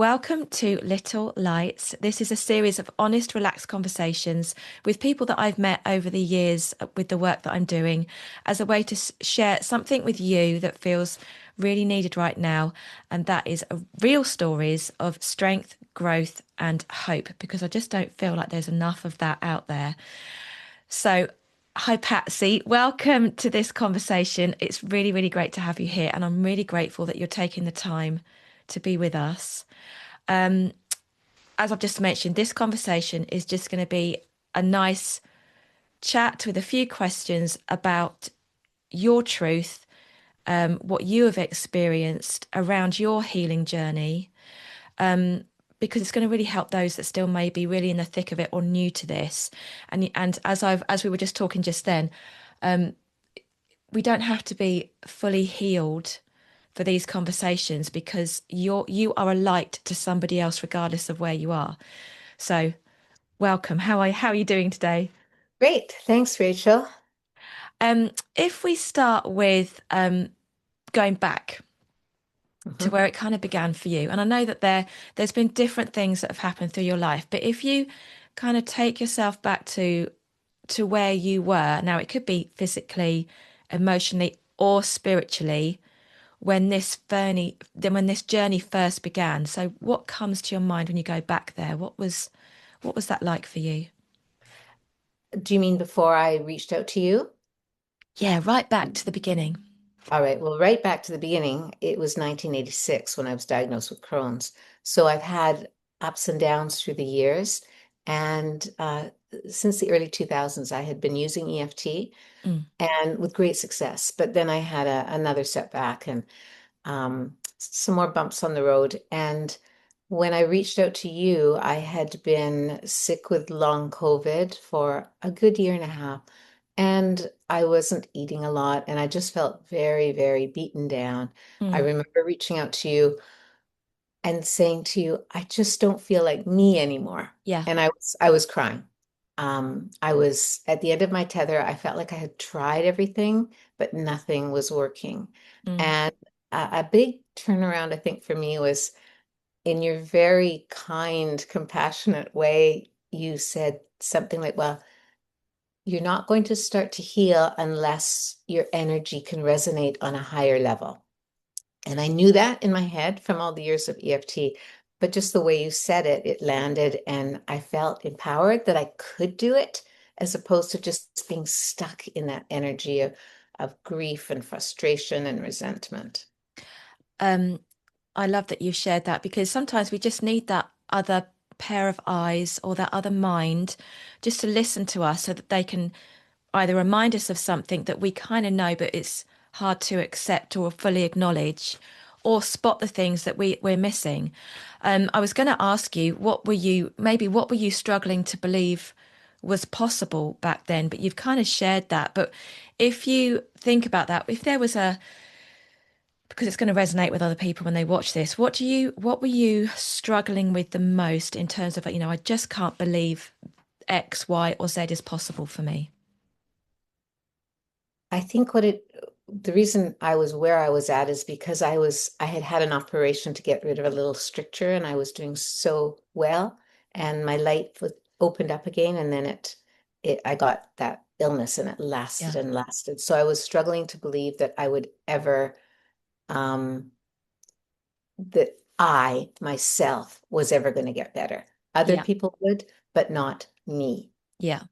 Welcome to Little Lights. This is a series of honest, relaxed conversations with people that I've met over the years with the work that I'm doing as a way to share something with you that feels really needed right now. And that is real stories of strength, growth, and hope, because I just don't feel like there's enough of that out there. So, hi, Patsy. Welcome to this conversation. It's really, really great to have you here. And I'm really grateful that you're taking the time to be with us. As I've just mentioned, this conversation is just going to be a nice chat with a few questions about your truth, what you have experienced around your healing journey, because it's going to really help those that still may be really in the thick of it or new to this. And as we were just talking just then, we don't have to be fully healed for these conversations because you are a light to somebody else regardless of where you are. So welcome. How are you doing today? Great. Thanks, Rachel. If we start with going back to Mhm. where it kind of began for you, and I know that there's been different things that have happened through your life, but if you kind of take yourself back to where you were, now it could be physically, emotionally, or spiritually, when this journey first began. So what comes to your mind when you go back there? What was that like for you? Do you mean before I reached out to you? Yeah, right back to the beginning. All right. Well, right back to the beginning, it was 1986 when I was diagnosed with Crohn's. So I've had ups and downs through the years. And since the early 2000s, I had been using EFT Mm, and with great success. But then I had another setback and some more bumps on the road. And when I reached out to you, I had been sick with long COVID for a good year and a half, and I wasn't eating a lot, and I just felt very, very beaten down. I mm, remember reaching out to you and saying to you, I just don't feel like me anymore. yeah. And I was crying. I was at the end of my tether. I felt like I had tried everything, but nothing was working. Mm, And a big turnaround, I think, for me was in your very kind, compassionate way, you said something like, well, you're not going to start to heal unless your energy can resonate on a higher level. And I knew that in my head from all the years of EFT, but just the way you said it, it landed, and I felt empowered that I could do it as opposed to just being stuck in that energy of grief and frustration and resentment. Um, I love that you shared that because sometimes we just need that other pair of eyes or that other mind just to listen to us so that they can either remind us of something that we kind of know, but it's hard to accept or fully acknowledge, or spot the things that we're missing. I was going to ask you, what were you struggling to believe was possible back then? But you've kind of shared that. But if you think about that, if there was because it's going to resonate with other people when they watch this, what were you struggling with the most in terms of, I just can't believe X, Y, or Z is possible for me? I think the reason I was where I was at is because I had had an operation to get rid of a little stricture and I was doing so well and my light was opened up again and then I got that illness and it lasted Yeah. and lasted. So I was struggling to believe that I would ever, um, that I myself was ever going to get better. Other Yeah. people would, but not me. Yeah.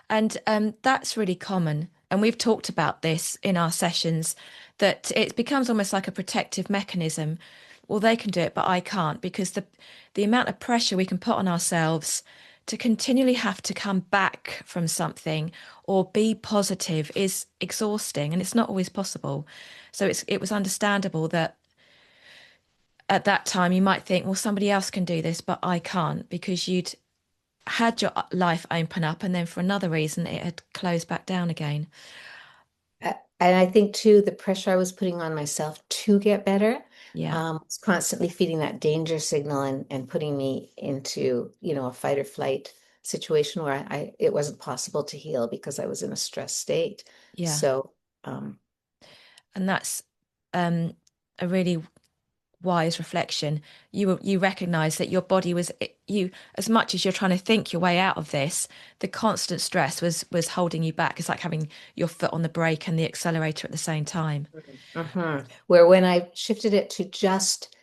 And that's really common. And we've talked about this in our sessions that it becomes almost like a protective mechanism. Well, they can do it, but I can't because the amount of pressure we can put on ourselves to continually have to come back from something or be positive is exhausting and it's not always possible. So it was understandable that at that time you might think, well, somebody else can do this, but I can't because you'd had your life open up and then for another reason it had closed back down again. And I think too, the pressure I was putting on myself to get better, Yeah, was constantly feeding that danger signal and putting me into, a fight or flight situation where it wasn't possible to heal because I was in a stress state. yeah. So, um, And that's um, a really wise reflection, you recognize that your body was you, as much as you're trying to think your way out of this, the constant stress was holding you back. It's like having your foot on the brake and the accelerator at the same time. Where when I shifted it to just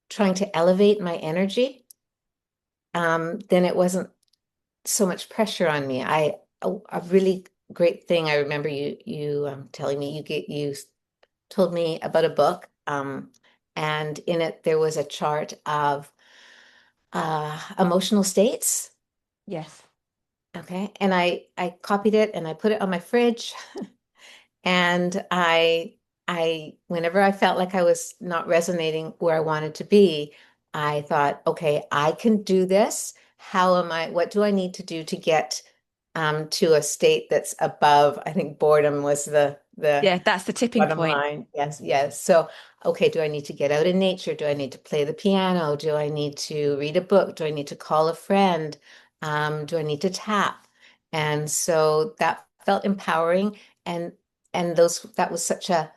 trying to elevate my energy, then it wasn't so much pressure on me. A really great thing I remember you telling me you told me about a book, and in it there was a chart of emotional states. Yes. Okay, and I copied it and I put it on my fridge. And I whenever I felt like I was not resonating where I wanted to be, I thought, okay, I can do this. What do I need to do to get to a state that's above? I think boredom was the Yeah, that's the tipping bottom point. line. Yes, yes. So, okay, do I need to get out in nature? Do I need to play the piano? Do I need to read a book? Do I need to call a friend? Do I need to tap? And so that felt empowering. And that was such a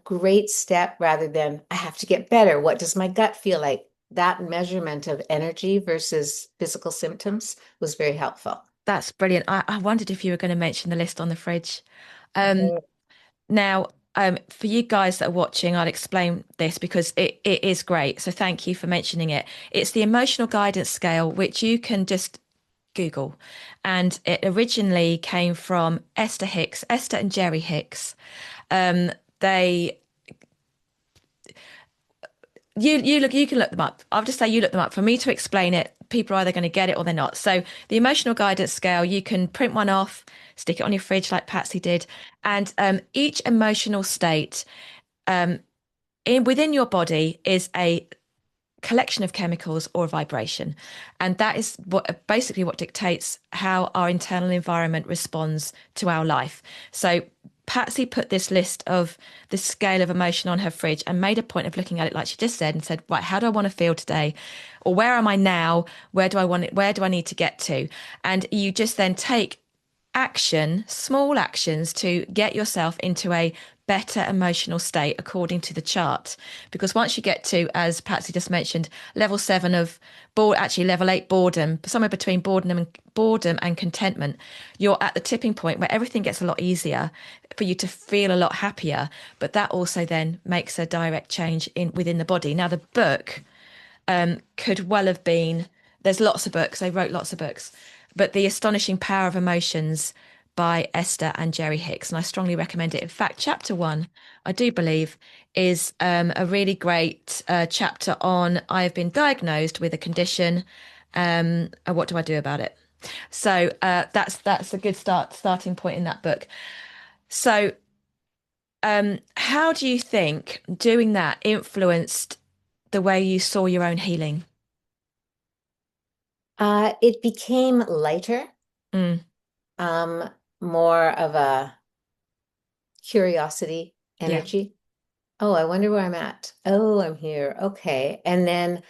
great step rather than I have to get better. What does my gut feel like? That measurement of energy versus physical symptoms was very helpful. That's brilliant. I wondered if you were going to mention the list on the fridge. Um, Mhm. Now, for you guys that are watching, I'll explain this because it is great. So thank you for mentioning it. It's the emotional guidance scale, which you can just Google. And it originally came from Esther and Jerry Hicks. They you can look them up. I'll just say you look them up. For me to explain it, people are either going to get it or they're not. So the emotional guidance scale, you can print one off, stick it on your fridge like Patsy did, and each emotional state in within your body is a collection of chemicals or vibration, and that is what dictates how our internal environment responds to our life. So Patsy put this list of the scale of emotion on her fridge and made a point of looking at it like she just said and said, right, how do I want to feel today, or where am I now, where do I need to get to? And you just then take small actions to get yourself into a better emotional state according to the chart. Because once you get to, as Patsy just mentioned, level 7 of actually level 8 boredom, somewhere between boredom and contentment, you're at the tipping point where everything gets a lot easier for you to feel a lot happier. But that also then makes a direct change in within the body. Now, the book could well have been, there's lots of books, they wrote lots of books, but The Astonishing Power of Emotions by Esther and Jerry Hicks. And I strongly recommend it. In fact, chapter 1, I do believe, is a really great chapter on I have been diagnosed with a condition. And what do I do about it? So that's a good starting point in that book. So how do you think doing that influenced the way you saw your own healing? It became lighter, Mm, um, more of a curiosity yeah, energy. Oh, I wonder where I'm at. Oh, I'm here. Okay. And then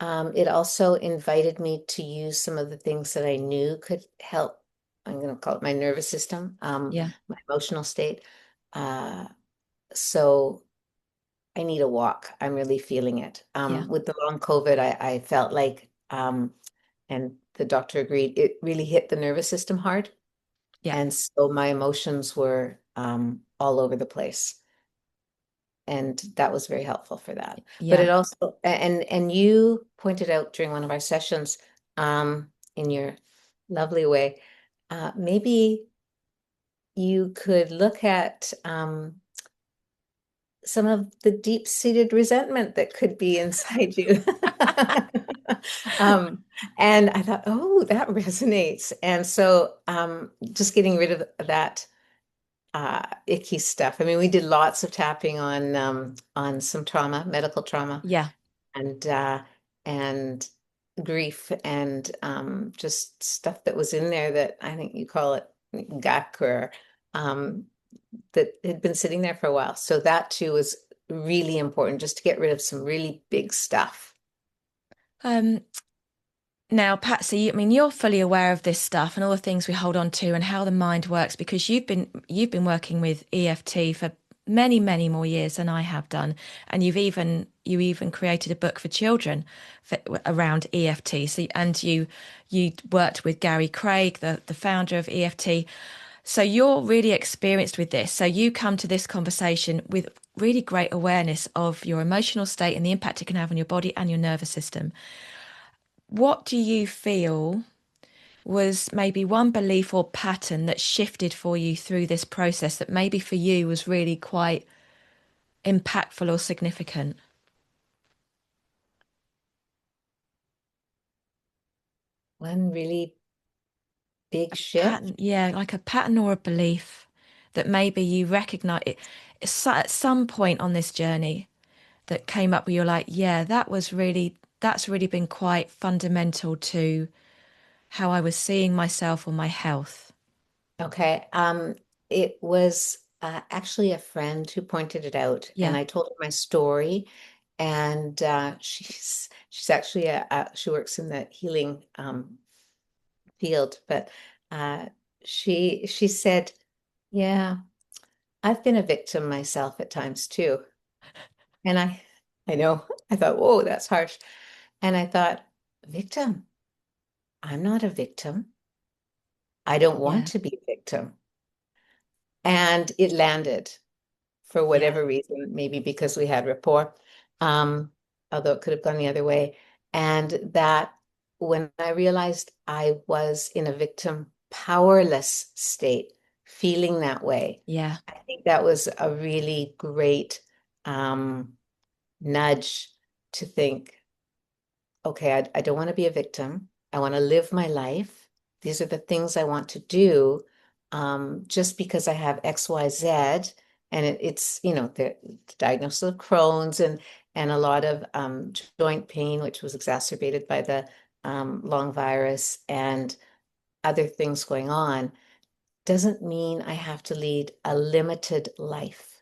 it also invited me to use some of the things that I knew could help. I'm going to call it my nervous system, yeah, my emotional state. Uh, so I need a walk. I'm really feeling it. yeah, With the long COVID, I felt like, and the doctor agreed, it really hit the nervous system hard. yeah, And so my emotions were all over the place. And that was very helpful for that. But yeah. it also, and you pointed out during one of our sessions, in your lovely way, maybe you could look at some of the deep-seated resentment that could be inside you. Um, and I thought, oh, that resonates. And so just getting rid of that icky stuff. I mean, we did lots of tapping on some trauma, medical trauma, Yeah. and grief, and just stuff that was in there that I think you call it gak, or um, that had been sitting there for a while. So that too was really important, just to get rid of some really big stuff. Um, Now, Patsy, I mean, you're fully aware of this stuff and all the things we hold on to and how the mind works because you've been working with EFT for many, many more years than I have done. And you even created a book for children around EFT. So and you worked with Gary Craig, the founder of EFT. So you're really experienced with this. So you come to this conversation with really great awareness of your emotional state and the impact it can have on your body and your nervous system. What do you feel was maybe one belief or pattern that shifted for you through this process that maybe for you was really quite impactful or significant? One really big Pattern, shift. yeah, like a pattern or a belief that maybe you recognize it at some point on this journey that came up where you're like, yeah, that's really been quite fundamental to how I was seeing myself or my health. Okay. It was actually a friend who pointed it out, and Yeah, I told her my story. And she's actually she works in the healing field, but uh, she said, "Yeah, I've been a victim myself at times too." And I know, I thought, "Whoa, that's harsh." And I thought, "Victim? I'm not a victim. I don't want yeah, to be a victim." And it landed for yeah, whatever reason, maybe because we had rapport, um, although it could have gone the other way. And that when I realized I was in a victim powerless state, feeling that way, yeah. I think that was a really great um, nudge to think, okay, I don't want to be a victim. I want to live my life. These are the things I want to do. Just because I have XYZ, and it's, the diagnosis of Crohn's and a lot of joint pain, which was exacerbated by the long virus and other things going on, doesn't mean I have to lead a limited life.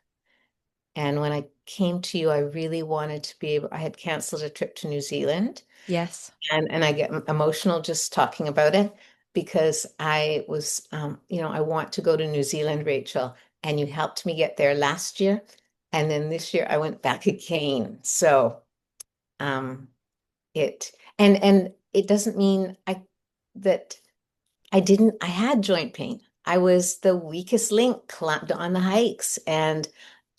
And when I came to you, I really wanted to be able, I had canceled a trip to New Zealand, Yes. and I get emotional just talking about it because I was, I want to go to New Zealand, Rachel, and you helped me get there last year. And then this year I went back again. So um, it, and it doesn't mean that I had joint pain. I was the weakest link clamped on the hikes, and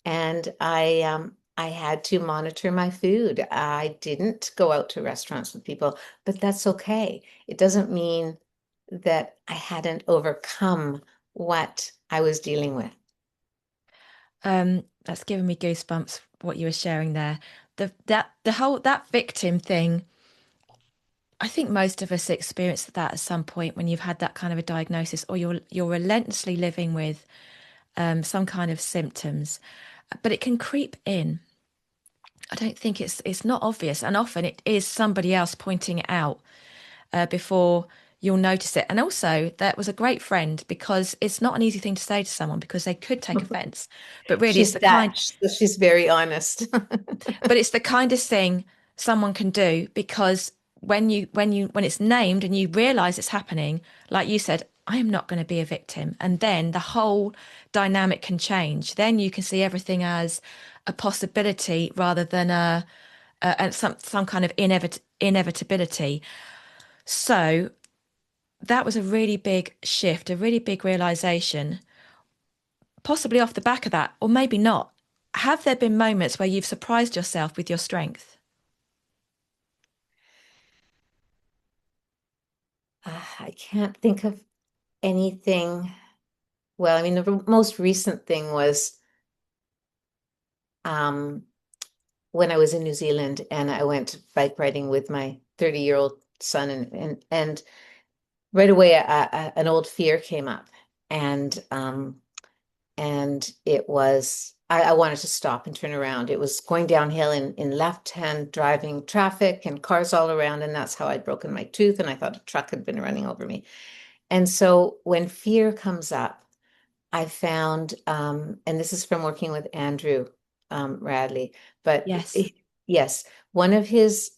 I had to monitor my food. I didn't go out to restaurants with people, but that's okay. It doesn't mean that I hadn't overcome what I was dealing with. That's given me goosebumps what you were sharing there. The whole that victim thing, I think most of us experience that at some point when you've had that kind of a diagnosis or you're relentlessly living with some kind of symptoms, but it can creep in. I don't think it's not obvious, and often it is somebody else pointing it out before you'll notice it. And also, that was a great friend because it's not an easy thing to say to someone because they could take offense. But really, She's Dutch, so she's very honest. it's the kindest thing someone can do because when it's named and you realize it's happening, like you said, I am not going to be a victim. And then the whole dynamic can change. Then you can see everything as a possibility rather than some kind of inevitability. So that was a really big shift, a really big realization, possibly off the back of that, or maybe not. Have there been moments where you've surprised yourself with your strength? I can't think of anything. Well, I mean, the most recent thing was um, when I was in New Zealand and I went bike riding with my 30-year-old son, and right away an old fear came up, and it was I wanted to stop and turn around. It was going downhill in left-hand driving traffic and cars all around, and that's how I'd broken my tooth, and I thought a truck had been running over me. And so when fear comes up, I found, and this is from working with Andrew Radley, but Yes. yes, one of his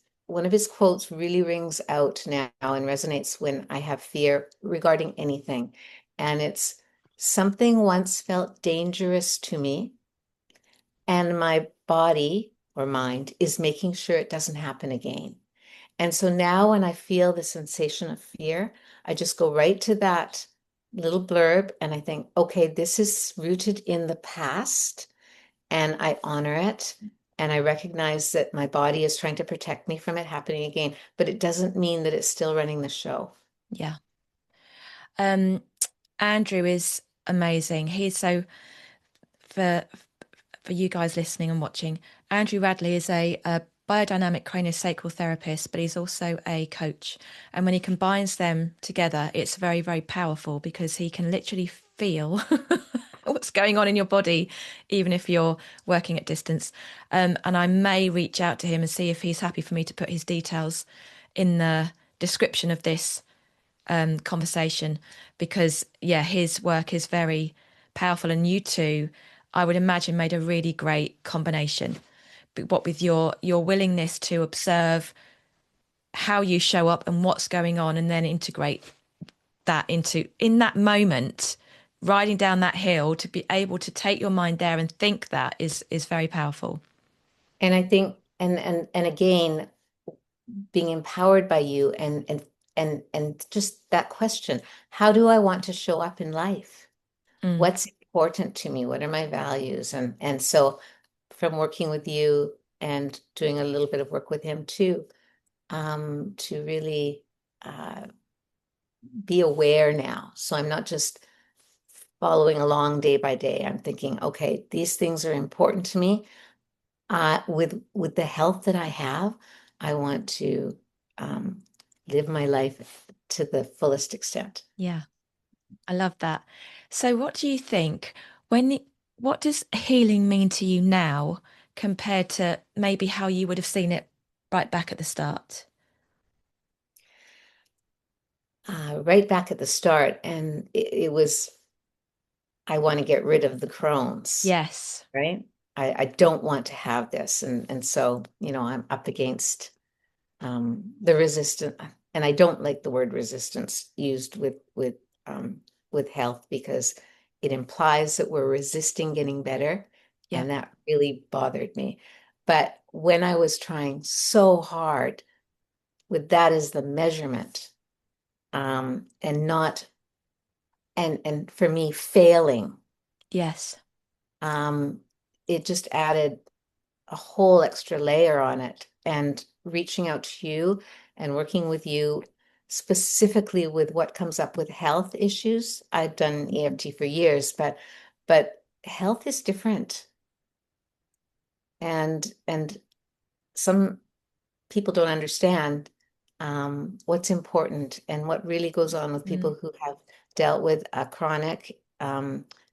quotes really rings out now and resonates when I have fear regarding anything. And it's something once felt dangerous to me, and my body or mind is making sure it doesn't happen again. And so now when I feel the sensation of fear, I just go right to that little blurb and I think, okay, this is rooted in the past and I honor it. And I recognize that my body is trying to protect me from it happening again, but it doesn't mean that it's still running the show. Yeah. Um, Andrew is amazing. He's so for for you guys listening and watching. Andrew Radley is a biodynamic craniosacral therapist, but he's also a coach. And when he combines them together, it's very, very powerful because he can literally feel what's going on in your body, even if you're working at distance. And I may reach out to him and see if he's happy for me to put his details in the description of this conversation because yeah, his work is very powerful, and you two, I would imagine, made a really great combination. But what with your willingness to observe how you show up and what's going on, and then integrate that into in that moment, riding down that hill to be able to take your mind there and think that is very powerful. And I think, and again, being empowered by you and just that question, how do I want to show up in life? Mm, What's important to me? What are my values? And so from working with you and doing a little bit of work with him too, to really be aware now. So I'm not just following along day by day. I'm thinking, okay, these things are important to me. With the health that I have, I want to um, live my life to the fullest extent. yeah, I love that. So, what do you think when what does healing mean to you now compared to maybe how you would have seen it right back at the start? Right back at the start, and it was, I want to get rid of the Crohn's, Yes. right? I don't want to have this, and so I'm up against the resistance, and I don't like the word resistance used with health because it implies that we're resisting getting better, Yeah. and that really bothered me. But when I was trying so hard with that as the measurement, and not and for me failing, Yes. um, it just added a whole extra layer on it. And reaching out to you and working with you specifically with what comes up with health issues. I've done EFT for years, but health is different. And some people don't understand what's important and what really goes on with Mm. people who have dealt with a chronic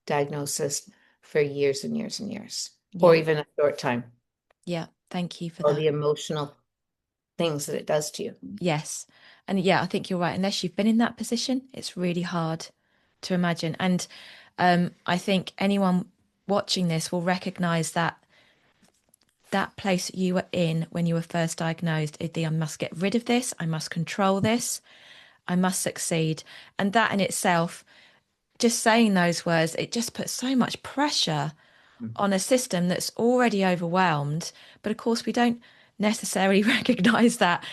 diagnosis for years and years and years, or Yeah. even a short time. Yeah. Thank you for All that. the emotional things that it does to you. Yes. And yeah, I think you're right. Unless you've been in that position, it's really hard to imagine. And I think anyone watching this will recognize that that place you were in when you were first diagnosed is the I must get rid of this, I must control this, I must succeed. And that in itself, just saying those words, it just puts so much pressure Mhm. on a system that's already overwhelmed. But of course, we don't necessarily recognize that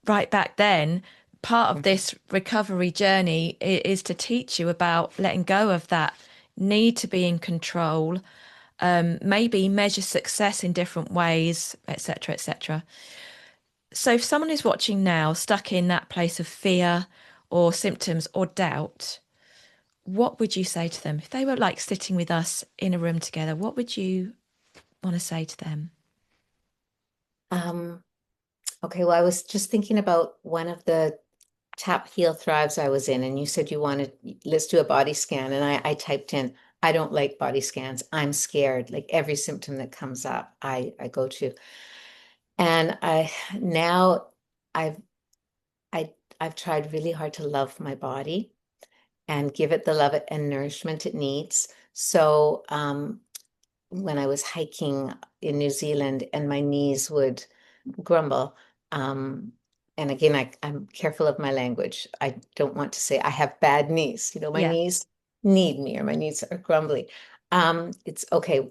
right back then. Part of Mhm. this recovery journey is to teach you about letting go of that need to be in control, maybe measure success in different ways, etc., etc. So if someone is watching now, stuck in that place of fear or symptoms or doubt, what would you say to them? If they were like sitting with us in a room together, what would you want to say to them? Um, okay, well, I was just thinking about one of the Tap Heal Thrives I was in, and you said you wanted, let's do a body scan. And I typed in, I don't like body scans. I'm scared. Like every symptom that comes up, I go to. And now I've I I've tried really hard to love my body and give it the love it and nourishment it needs. So when I was hiking in New Zealand and my knees would grumble. And again, I'm careful of my language. I don't want to say I have bad knees. My Yeah. knees need me or my knees are grumbly. It's okay.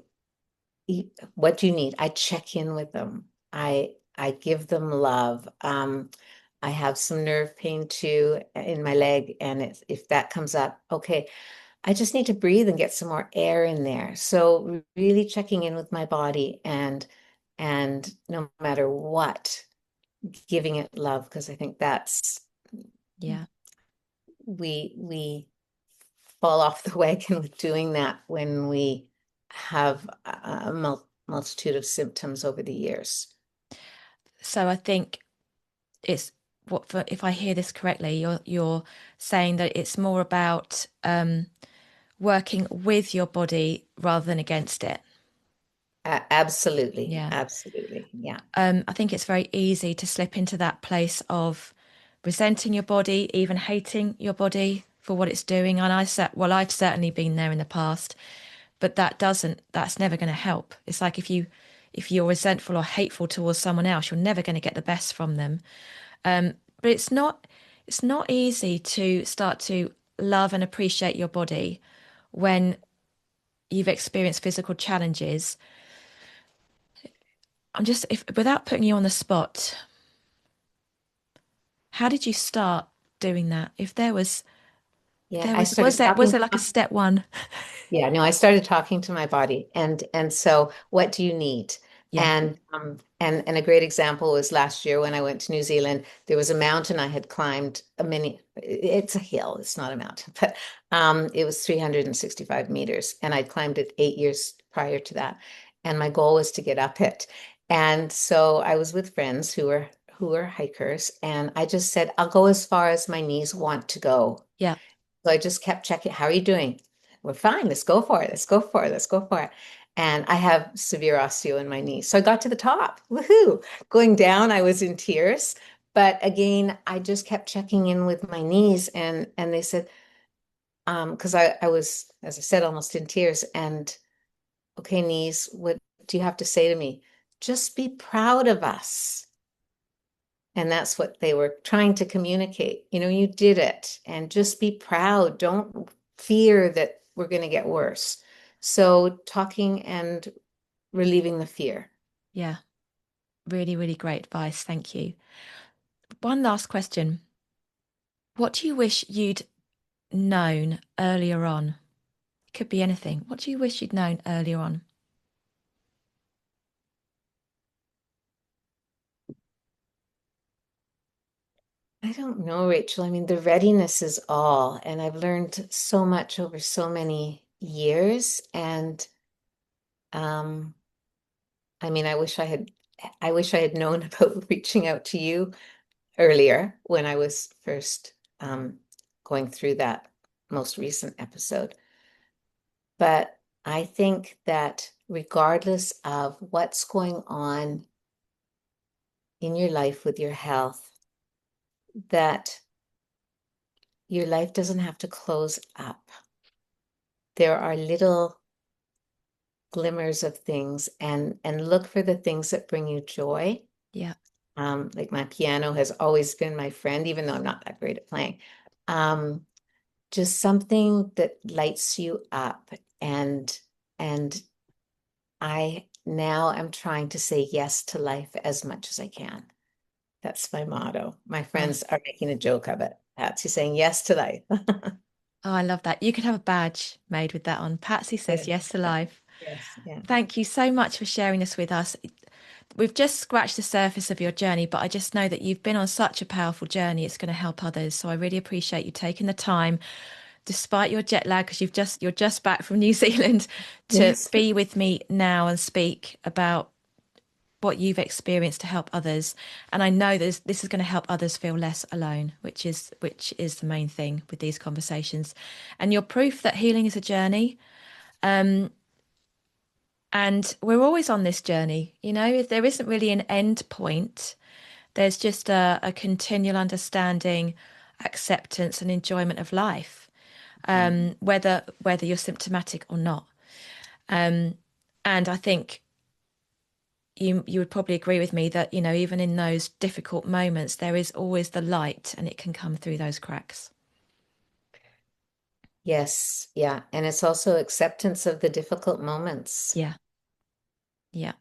What do you need? I check in with them. I give them love. I have some nerve pain too in my leg, and if that comes up, okay, I just need to breathe and get some more air in there. So really checking in with my body and no matter what, giving it love because I think that's Yeah. we fall off the wagon with doing that when we have a multitude of symptoms over the years. So I think it's what for, if I hear this correctly, you're saying that it's more about working with your body rather than against it. Absolutely, Yeah. absolutely. Yeah. I think it's very easy to slip into that place of resenting your body, even hating your body for what it's doing. And I've certainly been there in the past, but that's never going to help. It's like if you're resentful or hateful towards someone else, you're never going to get the best from them. But it's not easy to start to love and appreciate your body when you've experienced physical challenges. I'm just if without putting you on the spot, how did you start doing that? If there was, Yeah, I started was talking. there like a step one? Yeah, no, I started talking to my body and so what do you need? Yeah, And a great example was last year when I went to New Zealand, there was a mountain I had climbed it's a hill, it's not a mountain, but it was 365 meters and I'd climbed it 8 years prior to that. And my goal was to get up it. And so I was with friends who were hikers and I just said, I'll go as far as my knees want to go. yeah, So I just kept checking, how are you doing? We're fine. Let's go for it. Let's go for it. Let's go for it. And I have severe osteo in my knee. So I got to the top. Woohoo. Going down, I was in tears. But again, I just kept checking in with my knees and they said, because I was, as I said, almost in tears. And okay, knees, what do you have to say to me? Just be proud of us. And that's what they were trying to communicate. You did it and just be proud. Don't fear that we're going to get worse. So talking and relieving the fear. yeah. Really, really great advice. Thank you. One last question. What do you wish you'd known earlier on? It could be anything. What do you wish you'd known earlier on? I don't know, Rachel. I mean, the readiness is all. And I've learned so much over so many years. And um, I mean, I wish I had known about reaching out to you earlier when I was first going through that most recent episode. But I think that regardless of what's going on in your life with your health, that your life doesn't have to close up. There are little glimmers of things and look for the things that bring you joy. Yeah, Like my piano has always been my friend, even though I'm not that great at playing. Um, just something that lights you up and I now am trying to say yes to life as much as I can. That's my motto. My yeah. friends are making a joke of it. Patsy saying yes to life. Oh, I love that. You could have a badge made with that on. Patsy says Yes, yes to yeah, life. yes, yeah. Thank you so much for sharing this with us. We've just scratched the surface of your journey, but I just know that you've been on such a powerful journey. It's going to help others. So I really appreciate you taking the time, despite your jet lag, because you're just back from New Zealand, to Yes. be with me now and speak about what you've experienced to help others. And I know this is going to help others feel less alone, which is the main thing with these conversations. And you're proof that healing is a journey. And we're always on this journey. If there isn't really an end point, there's just a continual understanding, acceptance, and enjoyment of life, Mm. whether you're symptomatic or not. And I think you would probably agree with me that, even in those difficult moments, there is always the light and it can come through those cracks. Yes, yeah. And it's also acceptance of the difficult moments. Yeah. Yeah.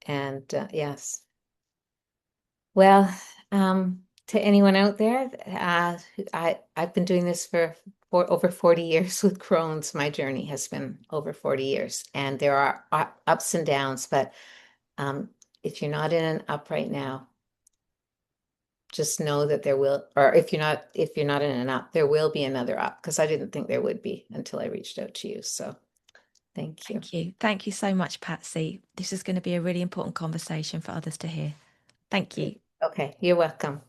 And yes. Well, to anyone out there, I've been doing this for over 40 years with Crohn's. My journey has been over 40 years, and there are ups and downs. But um, if you're not in an up right now, just know that there will, or if you're not in an up, there will be another up. Because I didn't think there would be until I reached out to you. So thank you. Thank you. Thank you so much, Patsy. This is going to be a really important conversation for others to hear. Thank you. Great. Okay, you're welcome.